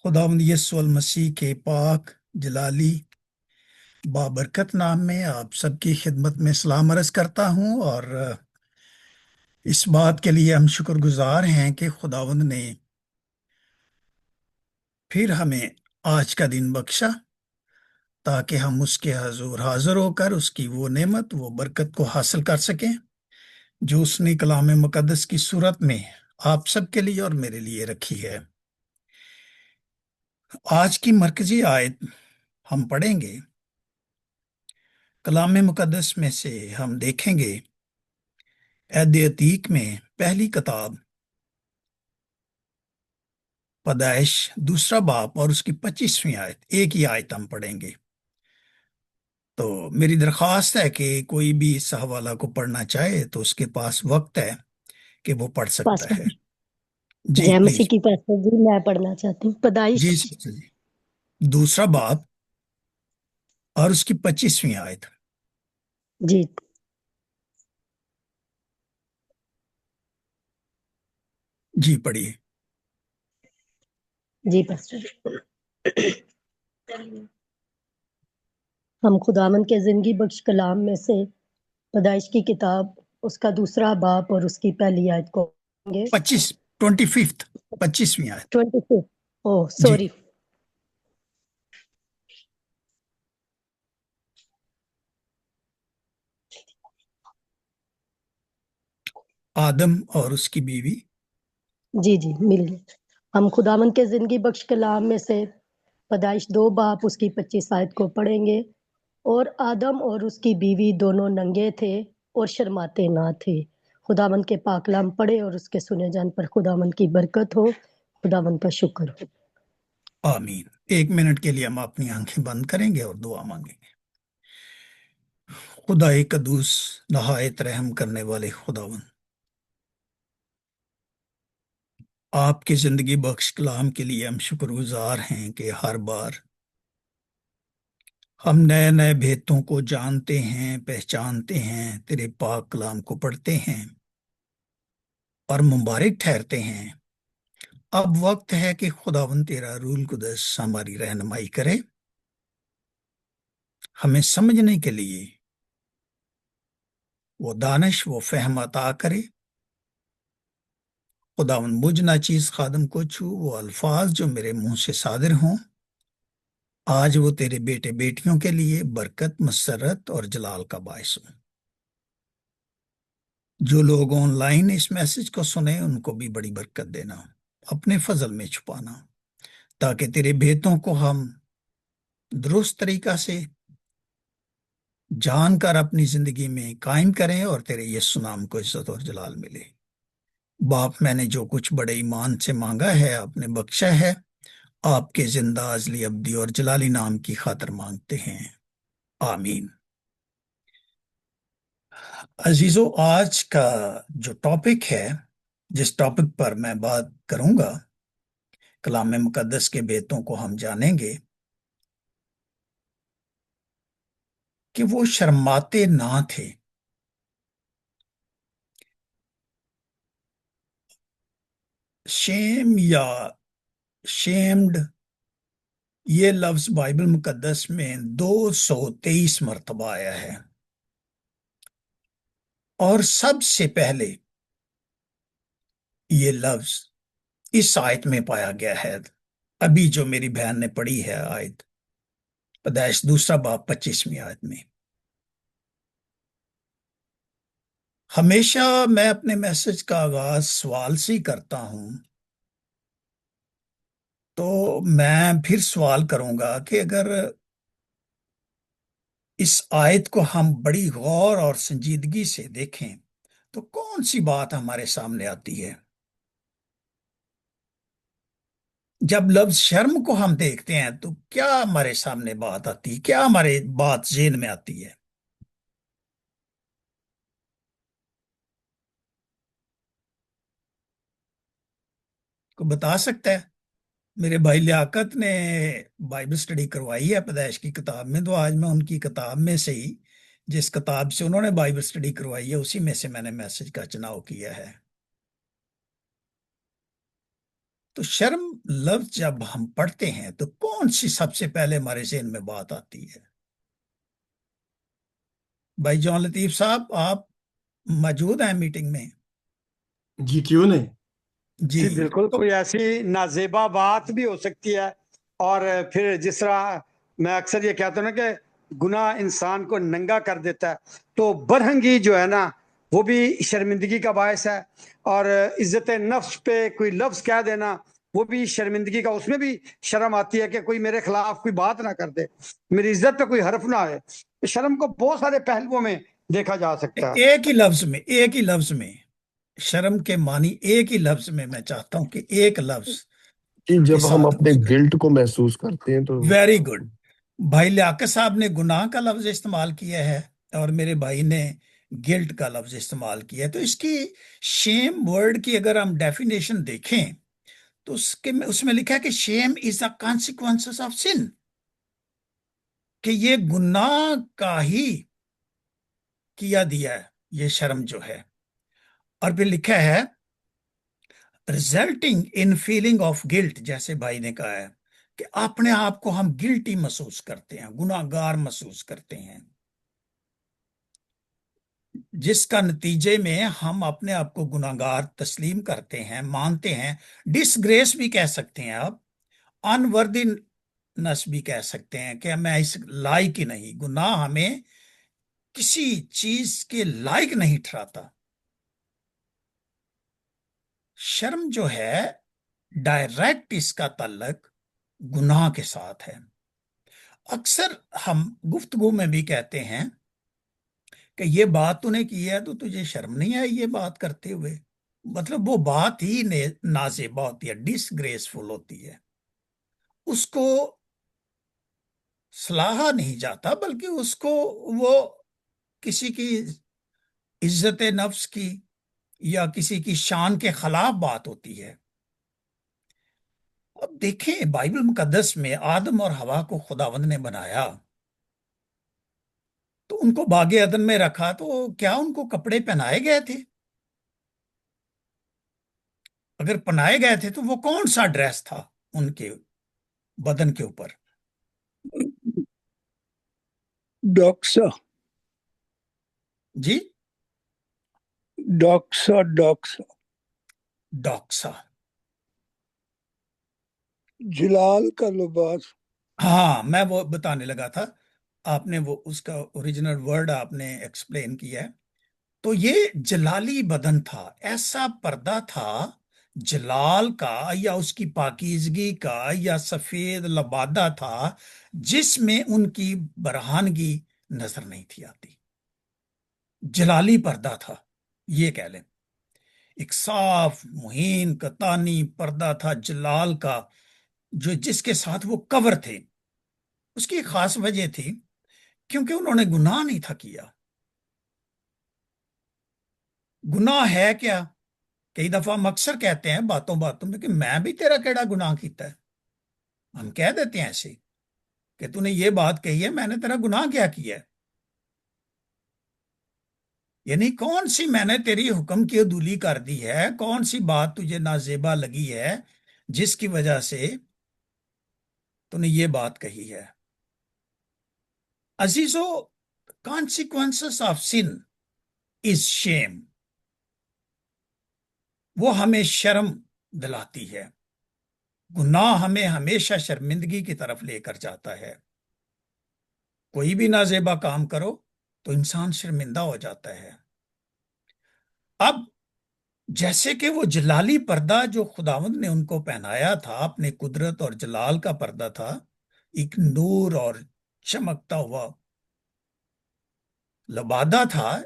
خداوند یسوع المسیح کے پاک جلالی بابرکت نام میں آپ سب کی خدمت میں سلام عرض کرتا ہوں، اور اس بات کے لیے ہم شکر گزار ہیں کہ خداوند نے پھر ہمیں آج کا دن بخشا تاکہ ہم اس کے حضور حاضر ہو کر اس کی وہ نعمت، وہ برکت کو حاصل کر سکیں جو اس نے کلام مقدس کی صورت میں آپ سب کے لیے اور میرے لیے رکھی ہے۔ آج کی مرکزی آیت ہم پڑھیں گے کلام مقدس میں سے، ہم دیکھیں گے عہد عتیق میں پہلی کتاب پیدائش دوسرا باب اور اس کی 25ویں آیت، ایک ہی آیت ہم پڑھیں گے۔ تو میری درخواست ہے کہ کوئی بھی اس حوالہ کو پڑھنا چاہے تو اس کے پاس وقت ہے کہ وہ پڑھ سکتا ہے۔ پاسٹر جی جے مسیح پلیز۔ کی پاسٹر جی، میں پڑھنا چاہتی ہوں پیدائش جی سسٹر جی، دوسرا باب اور اس کی 25ویں آیت۔ جی جی پڑھیے۔ جی پاسٹر، ہم خداوند کے زندگی بخش کلام میں سے پیدائش کی کتاب اس کا دوسرا باب اور اس کی پہلی آیت کو پڑھیں گے۔ 25ویں آیت۔ 24 جی۔ سوری، آدم اور اس کی بیوی۔ جی مل گئے۔ ہم خداوند کے زندگی بخش کلام میں سے پیدائش 2 باب اس کی 25 آیت کو پڑھیں گے۔ اور آدم اور اس کی بیوی دونوں ننگے تھے اور شرماتے نہ تھے۔ خداوند کے پاک کلام پڑھے اور اس کے سنے جان پر خداوند کی برکت ہو، خداوند کا شکر ہو۔ آمین۔ 1 منٹ کے لیے ہم اپنی آنکھیں بند کریں گے اور دعا مانگیں گے۔ خدا قدوس، نہایت رحم کرنے والے خداوند، آپ کے زندگی بخش کلام کے لیے ہم شکر گزار ہیں کہ ہر بار ہم نئے نئے بھیتوں کو جانتے ہیں، پہچانتے ہیں، تیرے پاک کلام کو پڑھتے ہیں اور مبارک ٹھہرتے ہیں۔ اب وقت ہے کہ خداوند تیرا روح القدس ہماری رہنمائی کرے، ہمیں سمجھنے کے لیے وہ دانش، وہ فہم عطا کرے۔ خداوند مجھ ناچیز خادم کو چھو، وہ الفاظ جو میرے منہ سے صادر ہوں آج وہ تیرے بیٹے بیٹیوں کے لیے برکت، مسرت اور جلال کا باعث ہوں۔ جو لوگ آن لائن اس میسج کو سنیں ان کو بھی بڑی برکت دینا، اپنے فضل میں چھپانا، تاکہ تیرے بھیتوں کو ہم درست طریقہ سے جان کر اپنی زندگی میں قائم کریں اور تیرے یسوع نام کو عزت اور جلال ملے۔ باپ، میں نے جو کچھ بڑے ایمان سے مانگا ہے آپ نے بخشا ہے، آپ کے زندہ ازلی ابدی اور جلالی نام کی خاطر مانگتے ہیں، آمین۔ عزیزو، آج کا جو ٹاپک ہے، جس ٹاپک پر میں بات کروں گا، کلام مقدس کے بیتوں کو ہم جانیں گے کہ وہ شرماتے نہ تھے۔ شیم یا شیمڈ، یہ لفظ بائبل مقدس میں 223 مرتبہ آیا ہے، اور سب سے پہلے یہ لفظ اس آیت میں پایا گیا ہے، ابھی جو میری بہن نے پڑھی ہے آیت، پیدائش دوسرا باب 25ویں آیت میں۔ ہمیشہ میں اپنے میسج کا آغاز سوال سے ہی کرتا ہوں، تو میں پھر سوال کروں گا کہ اگر اس آیت کو ہم بڑی غور اور سنجیدگی سے دیکھیں تو کون سی بات ہمارے سامنے آتی ہے؟ جب لفظ شرم کو ہم دیکھتے ہیں تو کیا ہمارے سامنے بات آتی ہے، کیا ہمارے بات ذہن میں آتی ہے؟ کو بتا سکتا ہے؟ میرے بھائی لیاقت نے بائبل سٹڈی کروائی ہے پیدائش کی کتاب میں، تو آج میں ان کی کتاب میں سے ہی، جس کتاب سے انہوں نے بائبل سٹڈی کروائی ہے، اسی میں سے میں نے میسج کا چناؤ کیا ہے۔ تو شرم لفظ جب ہم پڑھتے ہیں تو کون سی سب سے پہلے ہمارے ذہن میں بات آتی ہے؟ بھائی جون لطیف صاحب، آپ موجود ہیں میٹنگ میں؟ جی کیوں نہیں؟ جی جی بالکل، تو کوئی ایسی نازیبا بات بھی ہو سکتی ہے، اور پھر جس طرح میں اکثر یہ کہتا ہوں نا کہ گناہ انسان کو ننگا کر دیتا ہے، تو برہنگی جو ہے نا وہ بھی شرمندگی کا باعث ہے، اور عزت نفس پہ کوئی لفظ کہہ دینا وہ بھی شرمندگی کا، اس میں بھی شرم آتی ہے کہ کوئی میرے خلاف کوئی بات نہ کر دے، میری عزت پہ کوئی حرف نہ آئے۔ شرم کو بہت سارے پہلوؤں میں دیکھا جا سکتا ہے۔ ایک ہی لفظ میں شرم کے معنی، ایک ہی لفظ میں میں چاہتا ہوں کہ ایک لفظ کہ کے جب ہم ساتھ اپنے گلٹ کو محسوس کرتے ہیں تو ویری گڈ۔ بھائی لیاقت صاحب نے گناہ کا لفظ استعمال کیا ہے اور میرے بھائی نے گلٹ کا لفظ استعمال کیا ہے، تو اس کی شیم ورڈ کی اگر ہم ڈیفینیشن دیکھیں تو اس میں لکھا ہے کہ شیم از اے کانسیکوینس آف سن، کہ یہ گناہ کا ہی کیا دیا ہے یہ شرم جو ہے۔ اور پھر لکھا ہے resulting in feeling of guilt, جیسے بھائی نے کہا ہے کہ اپنے آپ کو ہم گلٹی محسوس کرتے ہیں، گناہ گار محسوس کرتے ہیں، جس کا نتیجے میں ہم اپنے آپ کو گناہ گار تسلیم کرتے ہیں، مانتے ہیں۔ ڈس گریس بھی کہہ سکتے ہیں آپ، انوردی نس بھی کہہ سکتے ہیں کہ میں اس لائق ہی نہیں، گناہ ہمیں کسی چیز کے لائق نہیں ٹھہراتا۔ شرم جو ہے ڈائریکٹ اس کا تعلق گناہ کے ساتھ ہے۔ اکثر ہم گفتگو میں بھی کہتے ہیں کہ یہ بات تو نے کی ہے تو تجھے شرم نہیں آئی یہ بات کرتے ہوئے، مطلب وہ بات ہی نازیبا ہوتی ہے، ڈس گریسفل ہوتی ہے، اس کو سلاہا نہیں جاتا، بلکہ اس کو وہ کسی کی عزت نفس کی یا کسی کی شان کے خلاف بات ہوتی ہے۔ اب دیکھیں بائبل مقدس میں آدم اور حوا کو خداوند نے بنایا تو ان کو باغ عدن میں رکھا، تو کیا ان کو کپڑے پہنائے گئے تھے؟ اگر پہنائے گئے تھے تو وہ کون سا ڈریس تھا ان کے بدن کے اوپر؟ ڈاکسا جی ڈاکسا ڈاکسا ڈاکسا، جلال کا لباس۔ ہاں میں وہ بتانے لگا تھا، آپ نے وہ اس کا اوریجنل ورڈ آپ نے ایکسپلین کیا ہے۔ تو یہ جلالی بدن تھا، ایسا پردہ تھا جلال کا یا اس کی پاکیزگی کا یا سفید لبادہ تھا جس میں ان کی برہانگی نظر نہیں تھی آتی، جلالی پردہ تھا یہ کہہ لیں، ایک صاف مہین کتانی پردہ تھا جلال کا، جو جس کے ساتھ وہ کور تھے۔ اس کی ایک خاص وجہ تھی کیونکہ انہوں نے گناہ نہیں تھا کیا۔ گناہ ہے کیا؟ کئی دفعہ ہم اکثر کہتے ہیں باتوں باتوں میں کہ میں بھی تیرا کیڑا گناہ کیتا ہے، ہم کہہ دیتے ہیں ایسے کہ تو نے یہ بات کہی ہے، میں نے تیرا گناہ کیا ہے؟ یعنی کون سی میں نے تیری حکم کی عدولی کر دی ہے، کون سی بات تجھے نازیبا لگی ہے جس کی وجہ سے تو نے یہ بات کہی ہے؟ عزیزو، consequences آف سن از شیم، وہ ہمیں شرم دلاتی ہے، گناہ ہمیں ہمیشہ شرمندگی کی طرف لے کر جاتا ہے۔ کوئی بھی نازیبا کام کرو تو انسان شرمندہ ہو جاتا ہے۔ اب جیسے کہ وہ جلالی پردہ جو خداوند نے ان کو پہنایا تھا، اپنے قدرت اور جلال کا پردہ تھا، ایک نور اور چمکتا ہوا لبادہ تھا،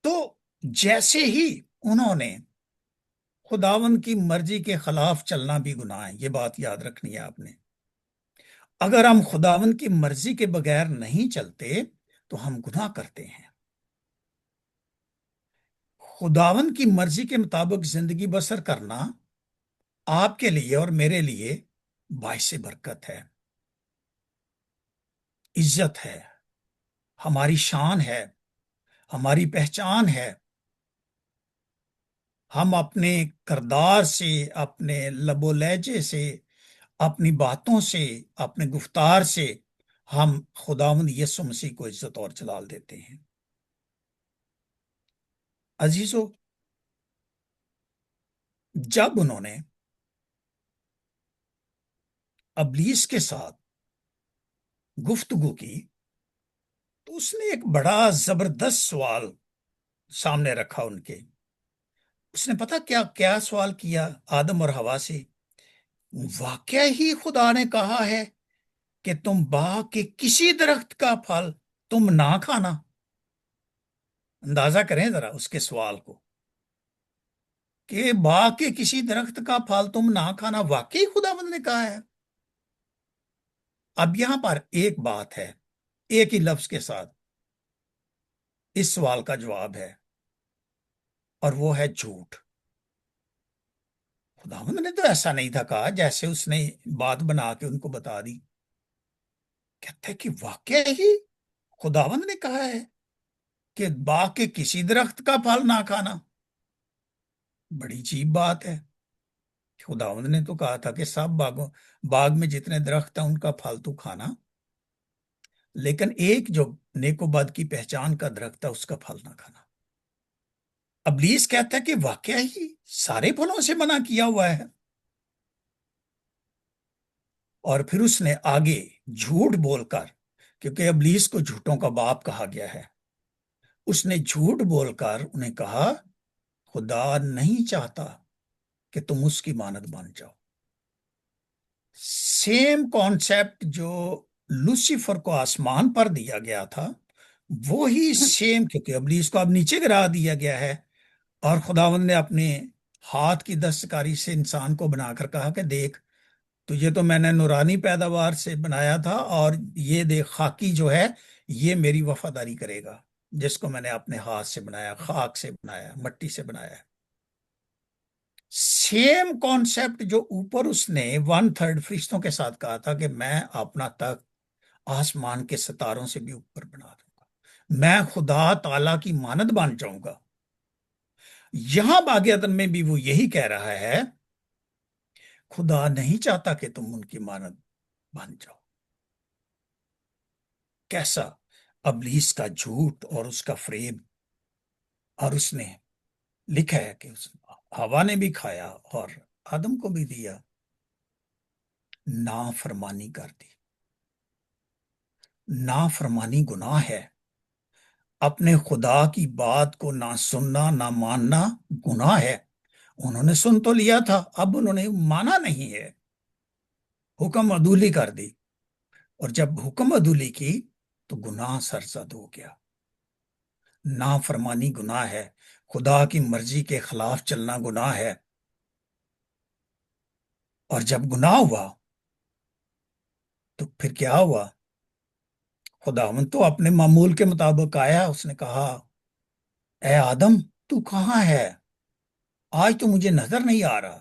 تو جیسے ہی انہوں نے خداوند کی مرضی کے خلاف چلنا بھی گناہ ہے، یہ بات یاد رکھنی ہے آپ نے۔ اگر ہم خداوند کی مرضی کے بغیر نہیں چلتے تو ہم گناہ کرتے ہیں۔ خداوند کی مرضی کے مطابق زندگی بسر کرنا آپ کے لیے اور میرے لیے باعث برکت ہے، عزت ہے، ہماری شان ہے، ہماری پہچان ہے۔ ہم اپنے کردار سے، اپنے لب و لہجے سے، اپنی باتوں سے، اپنے گفتار سے ہم خداوند یسوع مسیح کو عزت اور جلال دیتے ہیں۔ عزیزو، جب انہوں نے ابلیس کے ساتھ گفتگو کی تو اس نے ایک بڑا زبردست سوال سامنے رکھا ان کے۔ اس نے پتا کیا کیا سوال کیا آدم اور حوا سے؟ واقعہ ہی خدا نے کہا ہے کہ تم باغ کے کسی درخت کا پھل تم نہ کھانا؟ اندازہ کریں ذرا اس کے سوال کو، کہ باغ کے کسی درخت کا پھل تم نہ کھانا، واقعی خداوند نے کہا ہے؟ اب یہاں پر ایک بات ہے، ایک ہی لفظ کے ساتھ اس سوال کا جواب ہے، اور وہ ہے جھوٹ۔ خداوند نے تو ایسا نہیں تھا کہا جیسے اس نے بات بنا کے ان کو بتا دی۔ کہتے کہ واقعہ ہی خداوند نے کہا ہے کہ باغ کے کسی درخت کا پھل نہ کھانا۔ بڑی عجیب بات ہے، خداوند نے تو کہا تھا کہ سب باغ میں جتنے درخت ہیں ان کا پھل تو کھانا، لیکن ایک جو نیک و بد کی پہچان کا درخت ہے اس کا پھل نہ کھانا۔ ابلیس کہتا ہے کہ واقعہ ہی سارے پھلوں سے منع کیا ہوا ہے، اور پھر اس نے آگے جھوٹ بول کر، کیونکہ ابلیس کو جھوٹوں کا باپ کہا گیا ہے، اس نے جھوٹ بول کر انہیں کہا خدا نہیں چاہتا کہ تم اس کی مانند بن جاؤ۔ سیم کانسیپٹ جو لوسیفر کو آسمان پر دیا گیا تھا وہی سیم، کیونکہ ابلیس کو اب نیچے گرا دیا گیا ہے، اور خداوند نے اپنے ہاتھ کی دستکاری سے انسان کو بنا کر کہا کہ دیکھ تجھے تو میں نے نورانی پیداوار سے بنایا تھا، اور یہ دیکھ خاکی جو ہے یہ میری وفاداری کرے گا، جس کو میں نے اپنے ہاتھ سے بنایا، خاک سے بنایا، مٹی سے بنایا۔ سیم کانسیپٹ جو اوپر اس نے 1/3 فرشتوں کے ساتھ کہا تھا کہ میں اپنا تخت آسمان کے ستاروں سے بھی اوپر بنا دوں گا، میں خدا تعالی کی مانند بن جاؤں گا۔ یہاں باغ عدن میں بھی وہ یہی کہہ رہا ہے، خدا نہیں چاہتا کہ تم ان کی مانند بن جاؤ۔ کیسا ابلیس کا جھوٹ اور اس کا فریب! اور اس نے لکھا ہے کہ حوا نے بھی کھایا اور آدم کو بھی دیا، نافرمانی کر دی۔ نافرمانی گناہ ہے، اپنے خدا کی بات کو نہ سننا نہ ماننا گناہ ہے۔ انہوں نے سن تو لیا تھا، اب انہوں نے مانا نہیں ہے، حکم عدولی کر دی، اور جب حکم عدولی کی تو گناہ سرزد ہو گیا۔ نافرمانی گناہ ہے، خدا کی مرضی کے خلاف چلنا گناہ ہے، اور جب گناہ ہوا تو پھر کیا ہوا؟ خداوند تو اپنے معمول کے مطابق آیا، اس نے کہا اے آدم تو کہاں ہے؟ آج تو مجھے نظر نہیں آ رہا،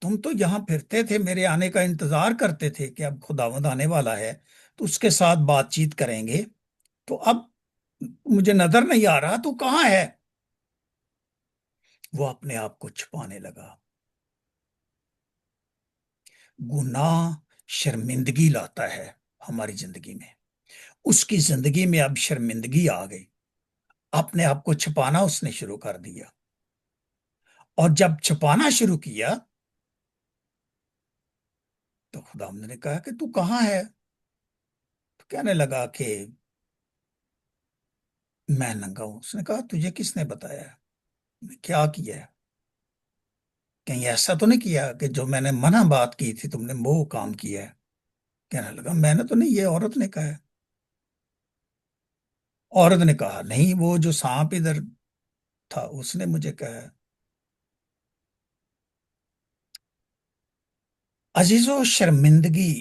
تم تو یہاں پھرتے تھے، میرے آنے کا انتظار کرتے تھے کہ اب خداوند آنے والا ہے تو اس کے ساتھ بات چیت کریں گے، تو اب مجھے نظر نہیں آ رہا، تو کہاں ہے؟ وہ اپنے آپ کو چھپانے لگا۔ گناہ شرمندگی لاتا ہے ہماری زندگی میں، اس کی زندگی میں اب شرمندگی آ گئی، اپنے آپ کو چھپانا اس نے شروع کر دیا، اور جب چھپانا شروع کیا تو خداوند نے کہا کہ تو کہاں ہے؟ تو کہنے لگا کہ میں ننگا ہوں۔ اس نے کہا تجھے کس نے بتایا؟ کیا کیا ہے؟ کہیں ایسا تو نہیں کیا کہ جو میں نے منع بات کی تھی تم نے وہ کام کیا ہے؟ کہنے لگا میں نے تو نہیں، یہ عورت نے کہا ہے۔ عورت نے کہا نہیں، وہ جو سانپ ادھر تھا اس نے مجھے کہا ہے۔ عزیزو، شرمندگی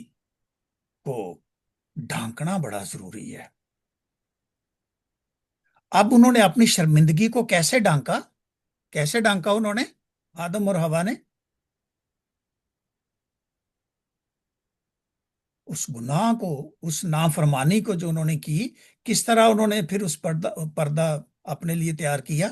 کو ڈھانکنا بڑا ضروری ہے۔ اب انہوں نے اپنی شرمندگی کو کیسے ڈھانکا؟ کیسے ڈھانکا انہوں نے، آدم اور حوا نے؟ اس گناہ کو، اس نافرمانی کو جو انہوں نے کی، کس طرح انہوں نے پھر اس پردہ اپنے لیے تیار کیا؟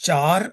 4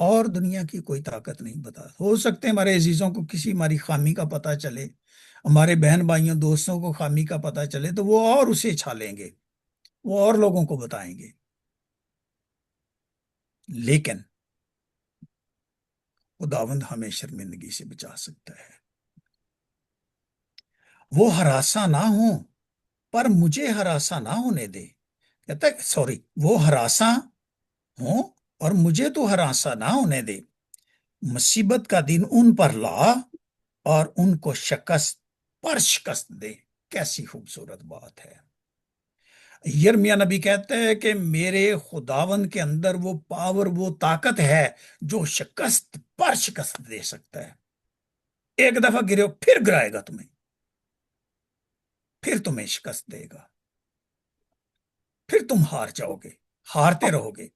اور دنیا کی کوئی طاقت نہیں بتا. ہو سکتے ہیں ہمارے عزیزوں کو کسی ہماری خامی کا پتہ چلے، ہمارے بہن بھائیوں دوستوں کو خامی کا پتہ چلے تو وہ اور اسے چھالیں گے، وہ اور لوگوں کو بتائیں گے. لیکن خداوند ہمیں شرمندگی سے بچا سکتا ہے. وہ ہراساں نہ ہوں پر مجھے ہراساں نہ ہونے دے. کہتا ہے سوری، وہ ہراساں ہوں اور مجھے تو ہراساں نہ ہونے دے. مصیبت کا دن ان پر لا اور ان کو شکست پر شکست دے. کیسی خوبصورت بات ہے. یرمیا نبی کہتے ہیں کہ میرے خداوند کے اندر وہ پاور، وہ طاقت ہے جو شکست پر شکست دے سکتا ہے. ایک دفعہ گرے ہو پھر گرائے گا تمہیں، پھر تمہیں شکست دے گا، پھر تم ہار جاؤ گے، ہارتے رہو گے.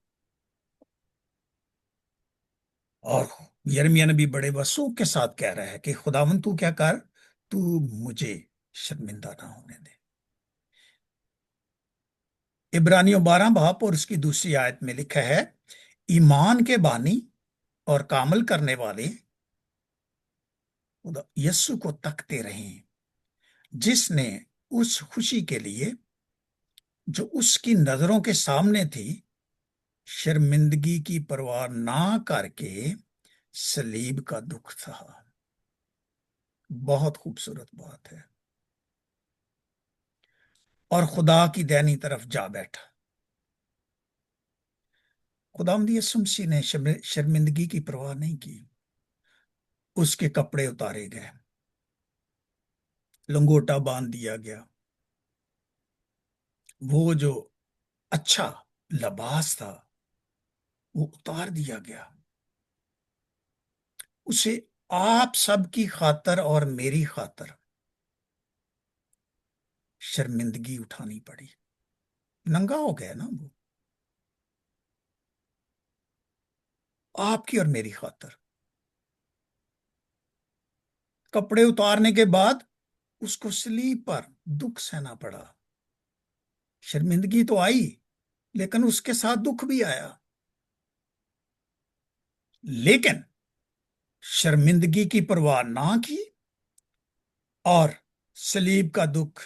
اور یرمیا نبی بڑے وثوق کے ساتھ کہہ رہا ہے کہ خداوند تو کیا کر، تو مجھے شرمندہ نہ ہونے دے. عبرانیوں 12 باب اور اس کی دوسری آیت میں لکھا ہے، ایمان کے بانی اور کامل کرنے والے یسوع کو تکتے رہیں، جس نے اس خوشی کے لیے جو اس کی نظروں کے سامنے تھی شرمندگی کی پرواہ نہ کر کے صلیب کا دکھ سہا. بہت خوبصورت بات ہے. اور خدا کی دینی طرف جا بیٹھا. خداوند یسوع مسیح نے شرمندگی کی پرواہ نہیں کی. اس کے کپڑے اتارے گئے، لنگوٹا باندھ دیا گیا، وہ جو اچھا لباس تھا وہ اتار دیا گیا. اسے آپ سب کی خاطر اور میری خاطر شرمندگی اٹھانی پڑی. ننگا ہو گیا نا وہ، آپ کی اور میری خاطر. کپڑے اتارنے کے بعد اس کو صلیب پر دکھ سہنا پڑا. شرمندگی تو آئی لیکن اس کے ساتھ دکھ بھی آیا. لیکن شرمندگی کی پرواہ نہ کی اور صلیب کا دکھ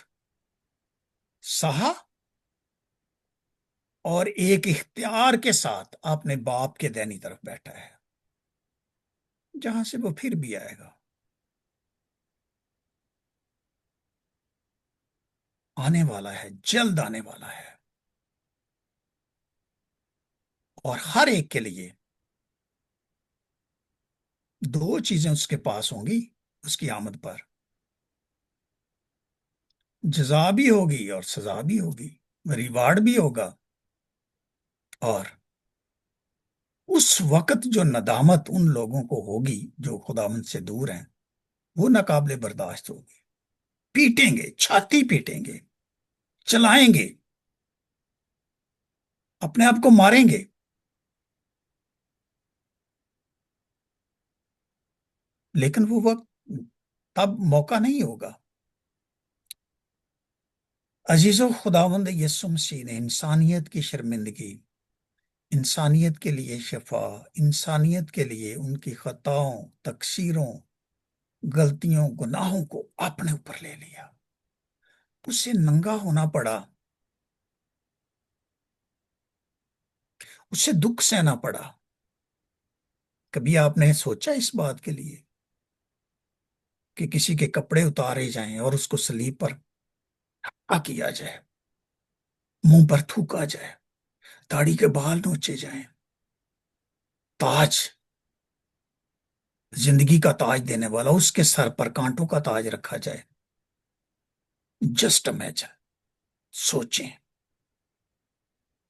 سہا، اور ایک اختیار کے ساتھ اپنے باپ کے دینی طرف بیٹھا ہے، جہاں سے وہ پھر بھی آئے گا. آنے والا ہے، جلد آنے والا ہے. اور ہر ایک کے لیے دو چیزیں اس کے پاس ہوں گی اس کی آمد پر، جزا بھی ہوگی اور سزا بھی ہوگی، ریوارڈ بھی ہوگا. اور اس وقت جو ندامت ان لوگوں کو ہوگی جو خداوند سے دور ہیں، وہ ناقابل برداشت ہوگی. پیٹیں گے، چھاتی پیٹیں گے، چلائیں گے، اپنے آپ کو ماریں گے. لیکن وہ وقت تب موقع نہیں ہوگا. عزیزو، خداوند یسوع مسیح نے انسانیت کی شرمندگی، انسانیت کے لیے شفا، انسانیت کے لیے ان کی خطاؤں، تقصیروں، غلطیوں، گناہوں کو اپنے اوپر لے لیا. اسے ننگا ہونا پڑا، اسے دکھ سہنا پڑا. کبھی آپ نے سوچا اس بات کے لیے کہ کسی کے کپڑے اتارے جائیں اور اس کو صلیب پر کیا جائے، منہ پر تھوکا جائے، داڑھی کے بال نوچے جائیں، تاج، زندگی کا تاج دینے والا، اس کے سر پر کانٹوں کا تاج رکھا جائے. جسٹ امیجن، سوچیں،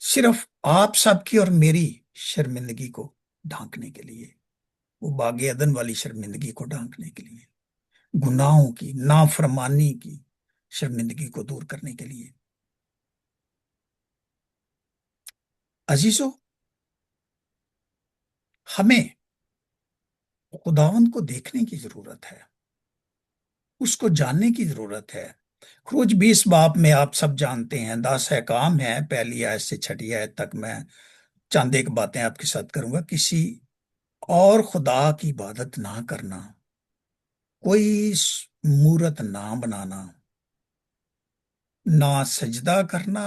صرف آپ سب کی اور میری شرمندگی کو ڈھانکنے کے لیے، وہ باغ عدن والی شرمندگی کو ڈھانکنے کے لیے، گناہوں کی، نافرمانی کی شرمندگی کو دور کرنے کے لیے. عزیزو، ہمیں خداوند کو دیکھنے کی ضرورت ہے، اس کو جاننے کی ضرورت ہے. خروج 20 باب میں آپ سب جانتے ہیں 10 احکام ہیں. پہلی آیت سے 6 آیت تک میں چند ایک باتیں آپ کے ساتھ کروں گا. کسی اور خدا کی عبادت نہ کرنا، کوئی مورت نہ بنانا، نہ سجدہ کرنا،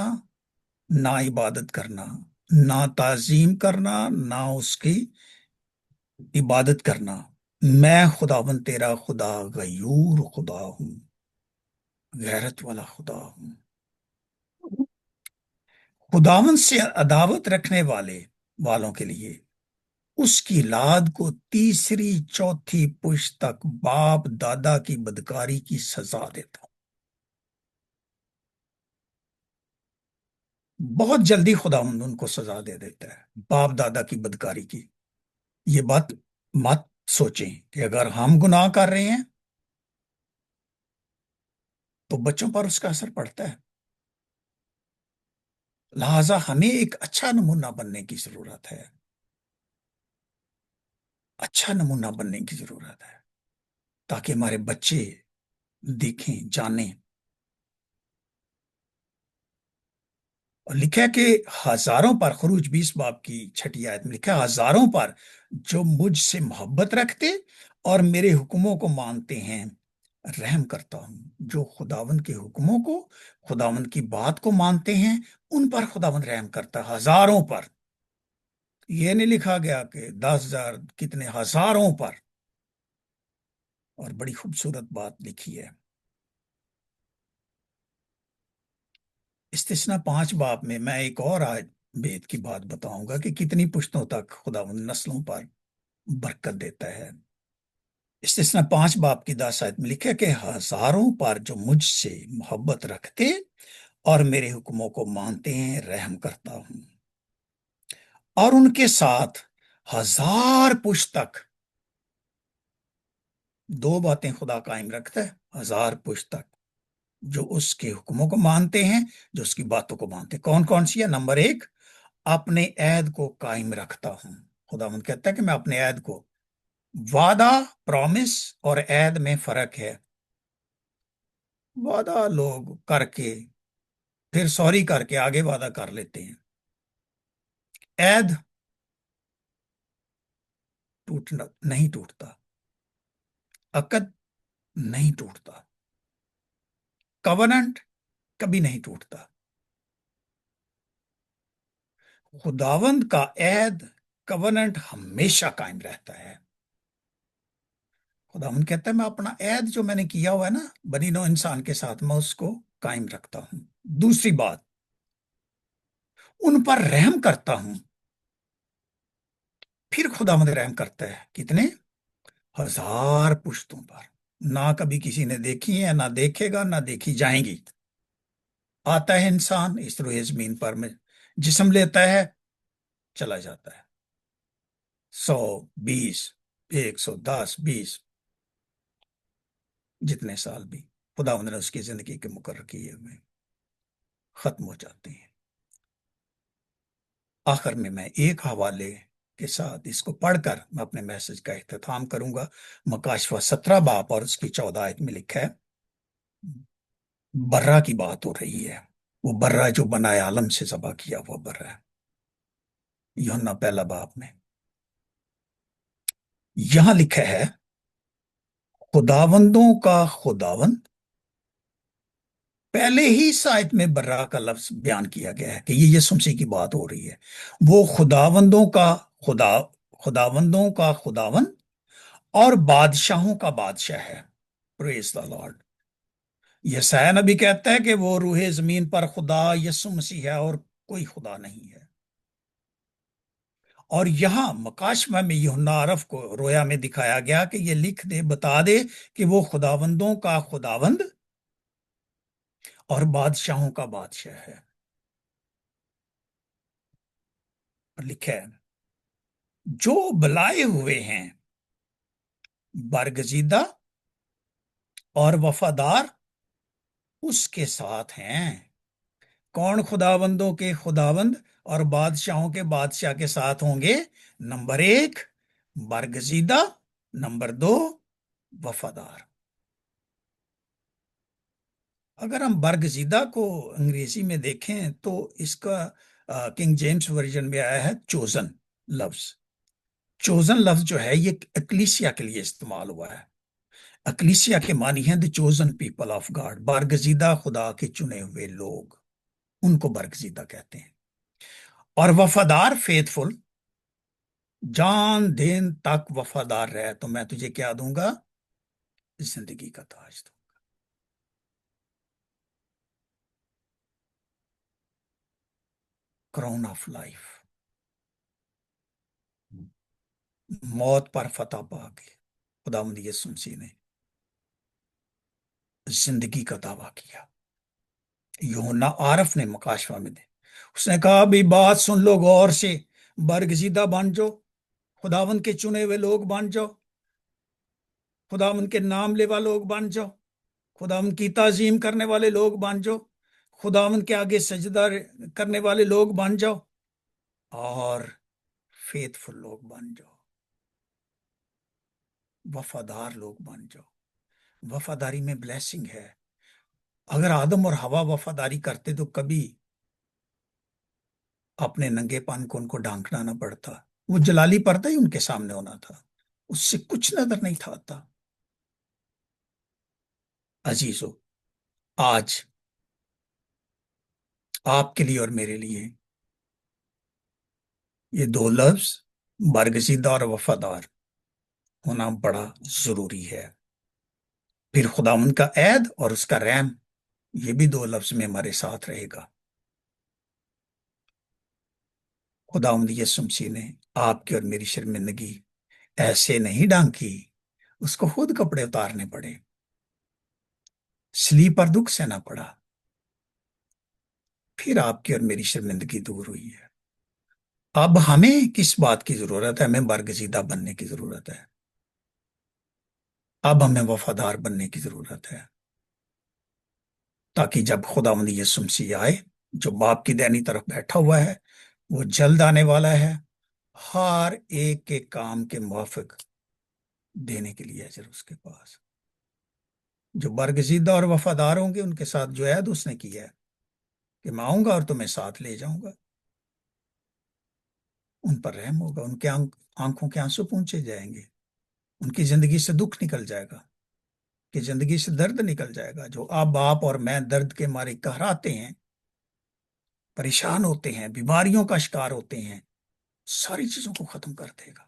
نہ عبادت کرنا، نہ تعظیم کرنا، نہ اس کی عبادت کرنا۔ میں خداوند تیرا خدا غیور خدا ہوں، غیرت والا خدا ہوں۔ خداوند سے عداوت رکھنے والوں کے لیے اس کی اولاد کو تیسری چوتھی پشت تک باپ دادا کی بدکاری کی سزا دیتا ہوں۔ بہت جلدی خداوند ان کو سزا دے دیتا ہے باپ دادا کی بدکاری کی۔ یہ بات مت سوچیں کہ اگر ہم گناہ کر رہے ہیں تو بچوں پر اس کا اثر پڑتا ہے۔ لہذا ہمیں ایک اچھا نمونہ بننے کی ضرورت ہے، اچھا نمونہ بننے کی ضرورت ہے تاکہ ہمارے بچے دیکھیں، جانیں۔ اور لکھا ہے کہ ہزاروں پر، خروج 20 باب کی 6 آیت میں لکھا ہے، ہزاروں پر جو مجھ سے محبت رکھتے اور میرے حکموں کو مانتے ہیں رحم کرتا ہوں۔ جو خداوند کے حکموں کو، خداوند کی بات کو مانتے ہیں، ان پر خداوند رحم کرتا ہے، ہزاروں پر۔ یہ نہیں لکھا گیا کہ 10,000، کتنے ہزاروں پر۔ اور بڑی خوبصورت بات لکھی ہے۔ استثنا 5 باب میں میں ایک اور آیت بیت کی بات بتاؤں گا کہ کتنی پشتوں تک خداوند نسلوں پر برکت دیتا ہے۔ استثنا 5 باب کی 10 آیت میں لکھا ہے کہ ہزاروں پر جو مجھ سے محبت رکھتے اور میرے حکموں کو مانتے ہیں رحم کرتا ہوں، اور ان کے ساتھ 1000 پشت تک۔ 2 باتیں خدا قائم رکھتا ہے 1000 پشت تک، جو اس کے حکموں کو مانتے ہیں، جو اس کی باتوں کو مانتے ہیں۔ کون کون سی ہے؟ نمبر 1، اپنے عہد کو قائم رکھتا ہوں۔ خداوند کہتا ہے کہ میں اپنے عہد کو، وعدہ، پرومس اور عہد میں فرق ہے۔ وعدہ لوگ کر کے پھر سوری کر کے آگے وعدہ کر لیتے ہیں۔ عہد نہیں ٹوٹتا، عقد نہیں ٹوٹتا، کوننٹ کبھی نہیں ٹوٹتا۔ خداوند کا عہد، کوننٹ ہمیشہ قائم رہتا ہے۔ خداوند کہتا ہے میں اپنا عہد جو میں نے کیا ہوا ہے نا بنی نوع انسان کے ساتھ، میں اس کو قائم رکھتا ہوں۔ دوسری بات، ان پر رحم کرتا ہوں۔ پھر خداوند رحم کرتا ہے، کتنے؟ 1000 پشتوں پر۔ نہ کبھی کسی نے دیکھی ہے، نہ دیکھے گا، نہ دیکھی جائیں گی۔ آتا ہے انسان اس روئے زمین پر میں، جسم لیتا ہے، چلا جاتا ہے، 100، 20، 110، 20، جتنے سال بھی خداوند نے اس کی زندگی کے مقرر کیے ہوئے ختم ہو جاتے ہیں۔ آخر میں ایک حوالے کے ساتھ اس کو پڑھ کر میں اپنے میسج کا اختتام کروں گا۔ مکاشفہ 17 باب اور اس کی 14 آیت میں لکھا ہے، برہ کی بات ہو رہی ہے، وہ برہ جو بنائے عالم سے ذبح کیا ہوا برہ ہے۔ یوحنا 1 باب میں یہاں لکھا ہے، خداوندوں کا خداوند، پہلے ہی اس آیت میں برہ کا لفظ بیان کیا گیا ہے کہ یہ یسوع مسیح کی بات ہو رہی ہے۔ وہ خداوندوں کا خداوند اور بادشاہوں کا بادشاہ ہے۔ پریز دا لارڈ۔ یسایہ نبی کہتا ہے کہ وہ روح زمین پر خدا یسوع مسیح ہے اور کوئی خدا نہیں ہے۔ اور یہاں مکاشفہ میں یوحنا عرف کو رویا میں دکھایا گیا کہ یہ لکھ دے، بتا دے کہ وہ خداوندوں کا خداوند اور بادشاہوں کا بادشاہ ہے۔ لکھا ہے، جو بلائے ہوئے ہیں برگزیدہ اور وفادار اس کے ساتھ ہیں۔ کون خداوندوں کے خداوند اور بادشاہوں کے بادشاہ کے ساتھ ہوں گے؟ نمبر 1 برگزیدہ، نمبر 2 وفادار۔ اگر ہم برگزیدہ کو انگریزی میں دیکھیں تو اس کا کنگ جیمز ورژن میں آیا ہے چوزن لفظ، چوزن لفظ جو ہے یہ اکلیسیا کے لیے استعمال ہوا ہے. اکلیسیا کے معنی ہیں دی چوزن پیپل آف گاڈ، برگزیدہ خدا کے چنے ہوئے لوگ، ان کو برگزیدہ کہتے ہیں. اور وفادار فیتھفل، جان دین تک وفادار رہے تو میں تجھے کیا دوں گا؟ زندگی کا تاج دوں. Crown of life. موت پر فتح پا کے خداوند یسوع مسیح نے زندگی کا دعویٰ کیا. یوحنا عارف نے مکاشفہ میں دے، اس نے کہا بھی بات سن لو غور سے، برگزیدہ بن جاؤ، خداوند کے چنے ہوئے لوگ بن جاؤ، خداوند کے نام لیوا لوگ بن جاؤ، خداوند کی تعظیم کرنے والے لوگ بن جاؤ، خداوند کے آگے سجدہ کرنے والے لوگ بن جاؤ، اور فیتھفل لوگ بن جاؤ، وفادار لوگ بن جاؤ. وفاداری میں بلیسنگ ہے. اگر آدم اور حوا وفاداری کرتے تو کبھی اپنے ننگے پن کو ان کو ڈھانکنا نہ پڑتا. وہ جلالی پردہ ہی ان کے سامنے ہونا تھا، اس سے کچھ نظر نہیں تھا آتا. عزیزو، آج آپ کے لیے اور میرے لیے یہ دو لفظ برگزیدہ اور وفادار ہونا بڑا ضروری ہے. پھر خداوند کا عہد اور اس کا رحم، یہ بھی دو لفظ میں ہمارے ساتھ رہے گا. خداوند یسوع مسیح نے آپ کی اور میری شرمندگی ایسے نہیں ڈھانکی، اس کو خود کپڑے اتارنے پڑے، صلیب پر دکھ سہنا پڑا، پھر آپ کی اور میری شرمندگی دور ہوئی ہے. اب ہمیں کس بات کی ضرورت ہے؟ ہمیں برگزیدہ بننے کی ضرورت ہے. اب ہمیں وفادار بننے کی ضرورت ہے، تاکہ جب خداوند یسوع مسیح آئے، جو باپ کی دائنی طرف بیٹھا ہوا ہے، وہ جلد آنے والا ہے، ہر ایک کے کام کے موافق دینے کے لیے اجر اس کے پاس. جو برگزیدہ اور وفادار ہوں گے ان کے ساتھ جو عہد اس نے کیا ہے کہ میں آؤں گا اور تمہیں ساتھ لے جاؤں گا، ان پر رحم ہوگا، ان کے آنکھوں کے آنسو پونچھے جائیں گے، ان کی زندگی سے دکھ نکل جائے گا، کہ زندگی سے درد نکل جائے گا. جو آپ باپ اور میں درد کے مارے قہراتے ہیں، پریشان ہوتے ہیں، بیماریوں کا شکار ہوتے ہیں، ساری چیزوں کو ختم کر دے گا.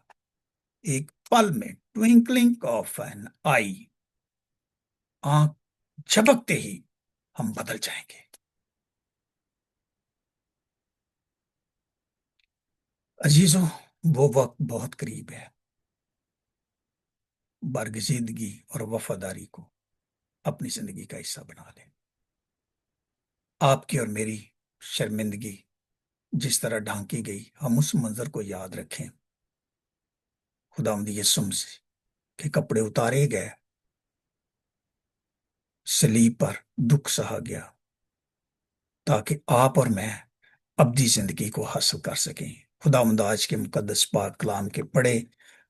ایک پل میں، ٹوئنکلنگ آف این آئی، آنکھ جھپکتے ہی ہم بدل جائیں گے. عزیزوں، وہ وقت بہت قریب ہے. برگزیدگی اور وفاداری کو اپنی زندگی کا حصہ بنا لیں. آپ کی اور میری شرمندگی جس طرح ڈھانکی گئی، ہم اس منظر کو یاد رکھیں. خداوند یسوع مسیح کے کپڑے اتارے گئے، صلیب پر دکھ سہا گیا، تاکہ آپ اور میں ابدی زندگی کو حاصل کر سکیں. خداوند آج کے مقدس پاک کلام کے پڑھے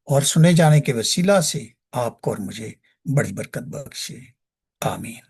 اور سنے جانے کے وسیلہ سے آپ کو اور مجھے بڑی برکت بخشے. آمین.